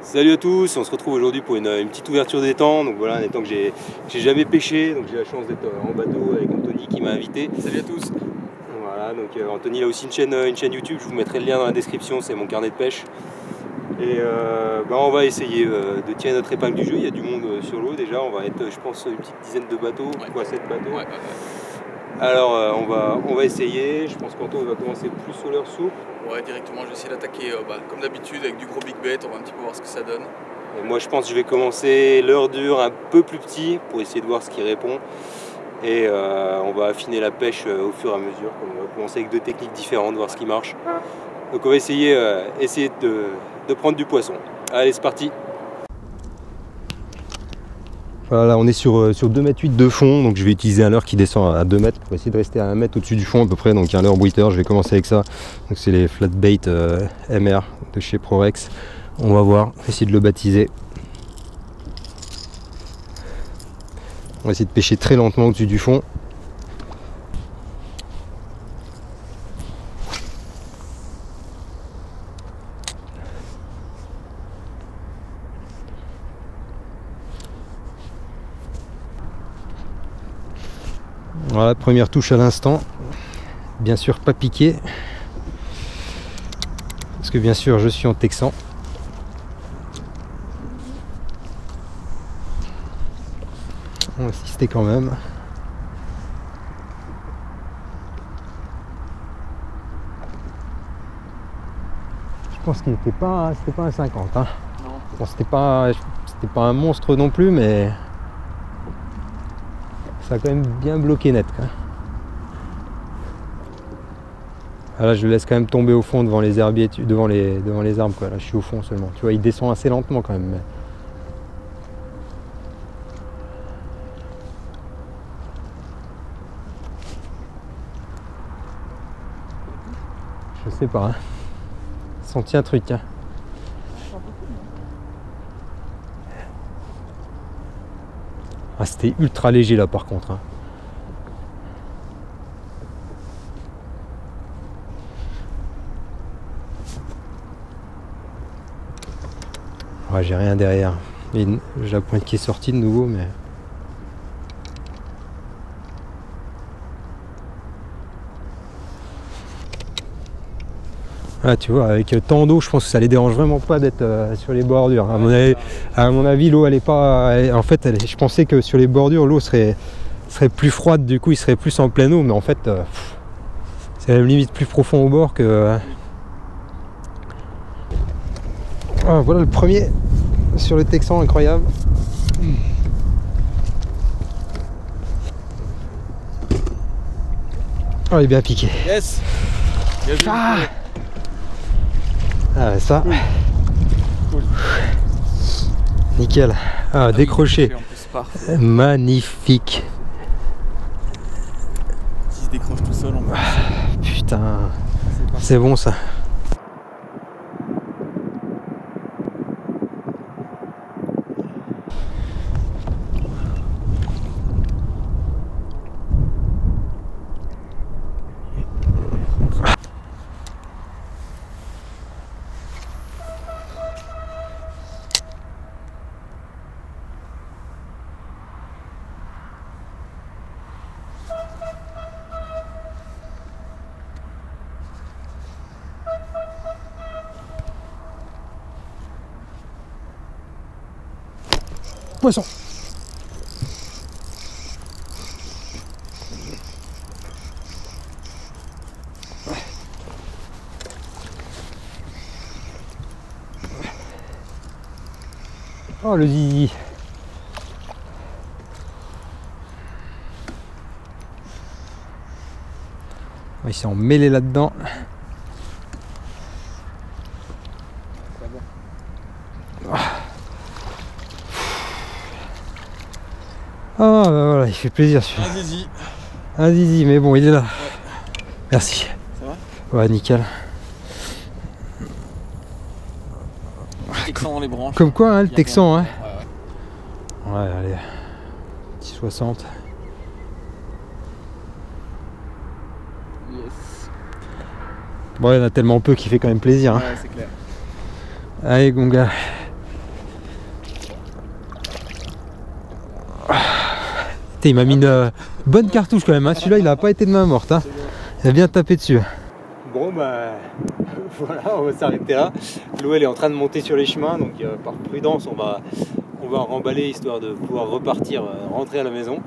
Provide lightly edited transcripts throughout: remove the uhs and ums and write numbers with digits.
Salut à tous, on se retrouve aujourd'hui pour une petite ouverture d'étang. Donc voilà, un étang que j'ai jamais pêché, donc j'ai la chance d'être en bateau avec Anthony qui m'a invité. Salut à tous. Voilà, donc Anthony a aussi une chaîne YouTube, je vous mettrai le lien dans la description, c'est mon carnet de pêche. Et on va essayer de tirer notre épingle du jeu. Il y a du monde sur l'eau déjà, on va être je pense une petite dizaine de bateaux, quoi 7 bateaux. Ouais. Alors on va essayer, je pense qu'Anthony va commencer plus sur leur soupe. Ouais, directement, je vais essayer d'attaquer comme d'habitude avec du gros big bait, on va un petit peu voir ce que ça donne. Et moi je pense que je vais commencer leurre dure un peu plus petit pour essayer de voir ce qui répond. Et on va affiner la pêche au fur et à mesure. On va commencer avec deux techniques différentes, voir ce qui marche. Donc on va essayer de prendre du poisson. Allez, c'est parti. Voilà, là on est sur 2,8 m de fond, donc je vais utiliser un leurre qui descend à 2 mètres pour essayer de rester à 1 mètre au-dessus du fond à peu près, donc un leurre bruiteur, je vais commencer avec ça. Donc c'est les flat bait MR de chez Prorex. On va voir, essayer de le baptiser. On va essayer de pêcher très lentement au-dessus du fond. Voilà, première touche à l'instant. Bien sûr pas piqué. Parce que bien sûr je suis en texan. On va insister quand même. Je pense qu'il n'était pas, c'était pas un 50. Hein. Non. Bon, c'était pas un monstre non plus, mais ça a quand même bien bloqué net. Quoi. Ah, là, je le laisse quand même tomber au fond devant les herbiers, devant les arbres. Quoi. Là, je suis au fond seulement. Tu vois, il descend assez lentement quand même. Mais... je sais pas. Hein. Senti un truc. Hein. Ah, c'était ultra léger là par contre. Hein. Ouais, j'ai rien derrière. J'ai la pointe qui est sortie de nouveau, mais. Ah, tu vois, avec tant d'eau, je pense que ça les dérange vraiment pas d'être sur les bordures. À mon avis, l'eau, elle est pas. En fait, je pensais que sur les bordures, l'eau serait plus froide, du coup, il serait plus en pleine eau, mais en fait, c'est même limite plus profond au bord que. Ah, voilà le premier sur le texan, incroyable. Oh, il est bien piqué. Yes. Bien joué. Ah ouais, ça. Cool. Nickel. Ah, décroché. En plus, magnifique. S'il se décroche tout seul, on va. Putain. C'est bon ça. Poisson. Oh le zizi. Il s'est emmêlé là-dedans. Ah bah voilà, il fait plaisir celui-là. Un zizi. Un zizi, mais bon, il est là. Ouais. Merci. Ça va? Ouais, nickel. Texan dans les branches. Comme quoi, hein, le texan, hein. Ouais. Ouais, allez. Petit 60. Yes. Bon, il y en a tellement peu qu'il fait quand même plaisir. Hein. Ouais, c'est clair. Allez, mon gars. Il m'a mis une bonne cartouche quand même, hein. Celui-là il a pas été de main morte, hein. Il a bien tapé dessus. Bon bah voilà, on va s'arrêter là. L'eau elle est en train de monter sur les chemins, donc par prudence on va remballer histoire de pouvoir repartir, rentrer à la maison.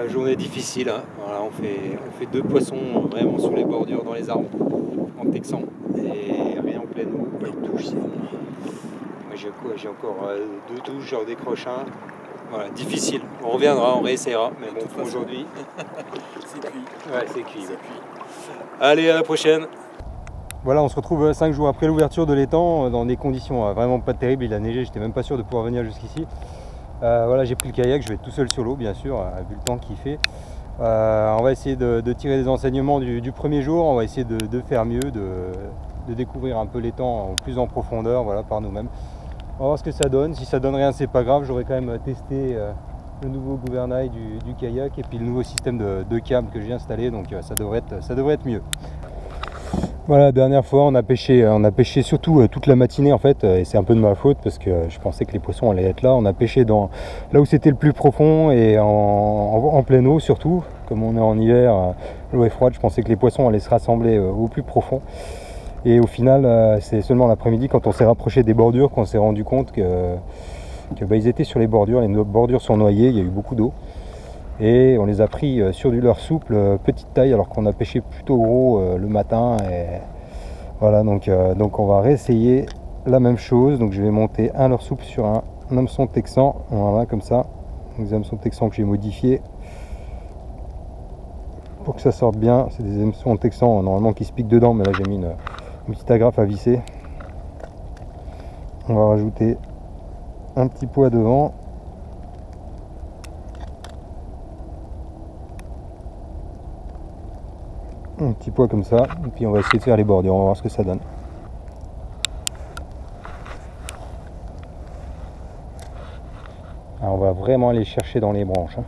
Journée difficile, hein. Voilà, on fait 2 poissons vraiment sur les bordures dans les arbres en texan et rien en pleine eau, pas de touche. Moi j'ai encore 2 touches, j'en décroche un. Voilà, difficile. On reviendra, on réessayera, mais bon pour aujourd'hui. C'est cuit. Ouais, c'est cuit. Ouais. Allez, à la prochaine. Voilà, on se retrouve 5 jours après l'ouverture de l'étang dans des conditions vraiment pas terribles. Il a neigé, j'étais même pas sûr de pouvoir venir jusqu'ici. Voilà, j'ai pris le kayak, je vais être tout seul sur l'eau bien sûr, vu le temps qu'il fait. On va essayer de tirer des enseignements du premier jour, on va essayer de faire mieux, de découvrir un peu l'étang plus en profondeur, voilà, par nous-mêmes. On va voir ce que ça donne. Si ça donne rien, c'est pas grave, j'aurai quand même testé le nouveau gouvernail du kayak et puis le nouveau système de câble que j'ai installé, donc ça devrait être mieux. Voilà, la dernière fois on a pêché surtout toute la matinée en fait, et c'est un peu de ma faute parce que je pensais que les poissons allaient être là. On a pêché là où c'était le plus profond et en pleine eau surtout. Comme on est en hiver, l'eau est froide, je pensais que les poissons allaient se rassembler au plus profond. Et au final, c'est seulement l'après-midi quand on s'est rapproché des bordures qu'on s'est rendu compte que ils étaient sur les bordures sont noyées, il y a eu beaucoup d'eau. Et on les a pris sur du leurre souple, petite taille, alors qu'on a pêché plutôt gros le matin. Et voilà, donc on va réessayer la même chose. Donc je vais monter un leurre souple sur un hameçon texan, voilà, comme ça. Des hameçons texans que j'ai modifiés pour que ça sorte bien. C'est des hameçons texans normalement qui se piquent dedans, mais là j'ai mis une petite agrafe à visser. On va rajouter un petit poids devant. Un petit poids comme ça, et puis on va essayer de faire les bordures, on va voir ce que ça donne. Alors on va vraiment aller chercher dans les branches, hein.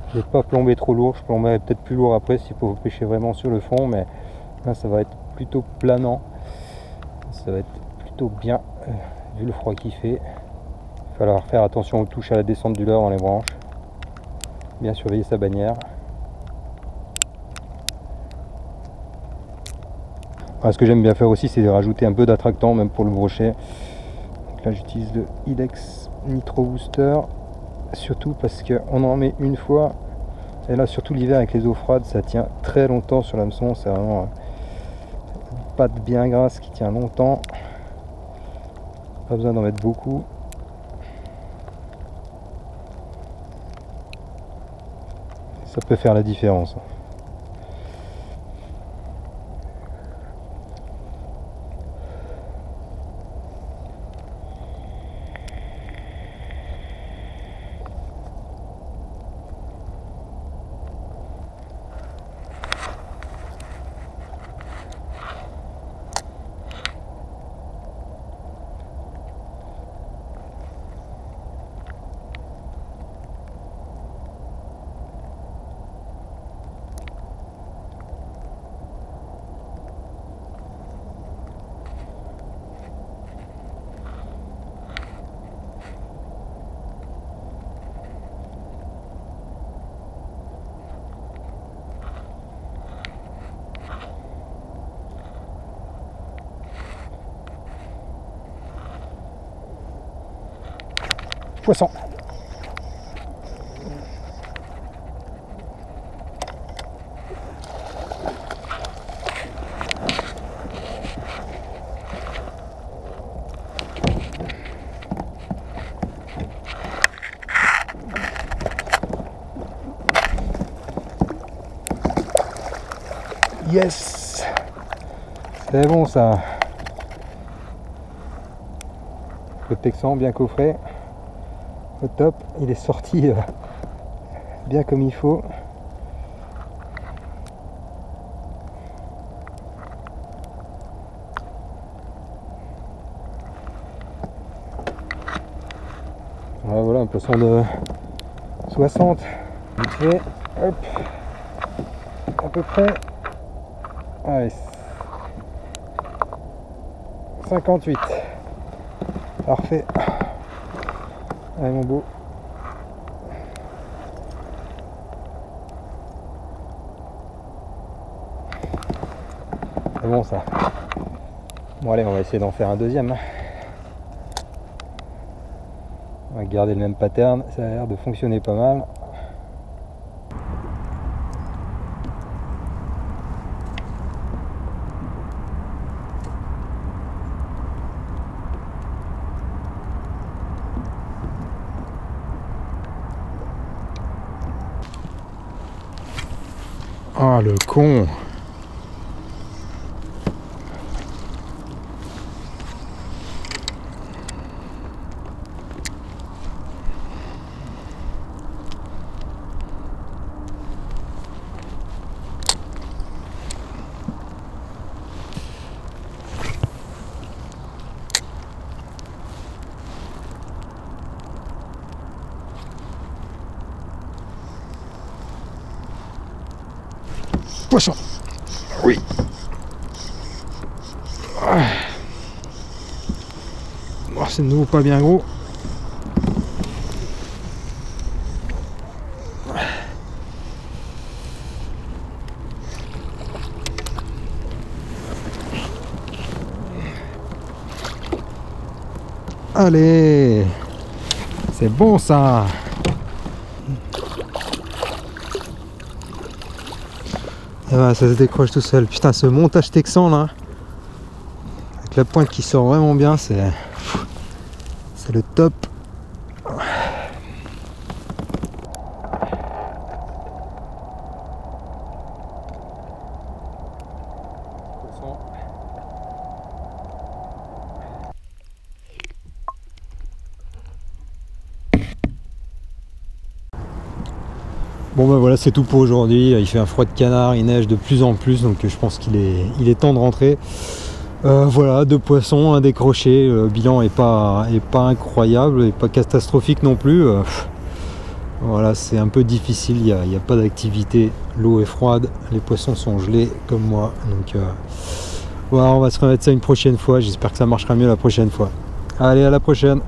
Je vais pas plomber trop lourd, je plomberai peut-être plus lourd après s'il faut pêcher vraiment sur le fond, mais là ça va être plutôt planant, ça va être plutôt bien vu le froid qu'il fait. Il va falloir faire attention aux touches à la descente du leurre dans les branches, bien surveiller sa bannière. Alors, ce que j'aime bien faire aussi, c'est de rajouter un peu d'attractant même pour le brochet. Donc là j'utilise le Ilex Nitro Booster, surtout parce qu'on en met une fois et là surtout l'hiver avec les eaux froides ça tient très longtemps sur l'hameçon. C'est vraiment une pâte bien grasse qui tient longtemps, pas besoin d'en mettre beaucoup. Ça peut faire la différence. Poisson. Yes, c'est bon ça. Le texan bien coffré. Au top, il est sorti bien comme il faut. Voilà un poisson de 60, vite fait, hop, à peu près, allez, 58, parfait. Allez mon beau, C'est bon ça. Bon allez, on va essayer d'en faire un deuxième. On va garder le même pattern, ça a l'air de fonctionner pas mal. Ah le con! Poisson! Oui! Bon, c'est de nouveau pas bien gros. Allez! C'est bon ça! Et voilà, ça se décroche tout seul. Putain, ce montage texan là, avec la pointe qui sort vraiment bien, c'est le top. Bon ben voilà, c'est tout pour aujourd'hui. Il fait un froid de canard, il neige de plus en plus, donc je pense qu'il est temps de rentrer. Voilà, 2 poissons, un décroché. Le bilan est pas incroyable, et pas catastrophique non plus. Voilà, c'est un peu difficile, il n'y a pas d'activité, l'eau est froide, les poissons sont gelés comme moi. Donc voilà, on va se remettre ça une prochaine fois, j'espère que ça marchera mieux la prochaine fois. Allez, à la prochaine!